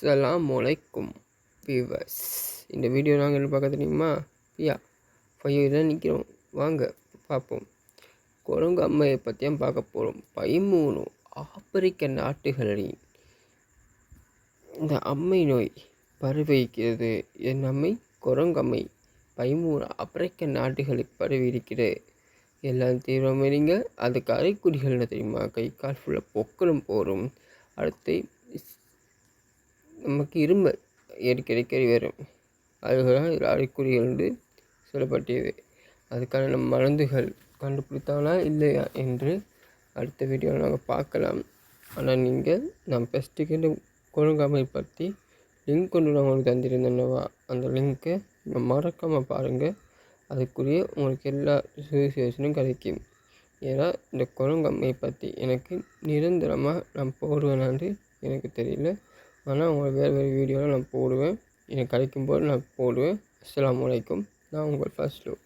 அஸ்ஸலாமு அலைக்கும் வியூவர்ஸ். இந்த வீடியோ நாங்கள் என்ன பார்க்க தெரியுமா? தான் நிற்கிறோம். வாங்க பார்ப்போம். குரங்கு அம்மையை பற்றியும் பார்க்க போகிறோம். 13 ஆப்பிரிக்க நாடுகளில் இந்த அம்மை நோய் பரவியிருக்கிறது. என் அம்மை குரங்கம்மை 13 ஆப்பிரிக்க நாடுகளில் பரவி இருக்கிறது. எல்லாம் தீவிரமாரிங்க. அதுக்கு அறிகுறிகள் என்ன தெரியுமா? கை கால் ஃபுல்லாக பொக்களும் போகும். அடுத்து நமக்கு இருமல் அடிக்கடி வரும். அதுதான் அறிகுறிகள் என்று சொல்லப்பட்டது. அதுக்கான நம்ம மருந்துகள் கண்டுபிடித்தாங்களா இல்லையா என்று அடுத்த வீடியோவில் நாங்கள் பார்க்கலாம். ஆனால் நீங்கள் நான் ஃபஸ்ட்டுக்கு குரங்காமை பற்றி லிங்க் கொண்டு நான் உங்களுக்கு தந்திருந்தேன்னவா, அந்த லிங்க்கை மறக்காமல் பாருங்கள். அதுக்குரிய உங்களுக்கு எல்லா சுச்சுவேஷனும் கிடைக்கும். ஏன்னா இந்த குரங்கம்மை பற்றி எனக்கு நிரந்தரமாக நான் போடுவேனான்னு எனக்கு தெரியல. ஆனால் உங்களுக்கு வேறு வீடியோவில் நான் போடுவேன். எனக்கு கிடைக்கும்போது நான் போடுவேன். அஸ்ஸலாமு அலைக்கும். நான் உங்கள் ஃபர்ஸ்ட் லவ்.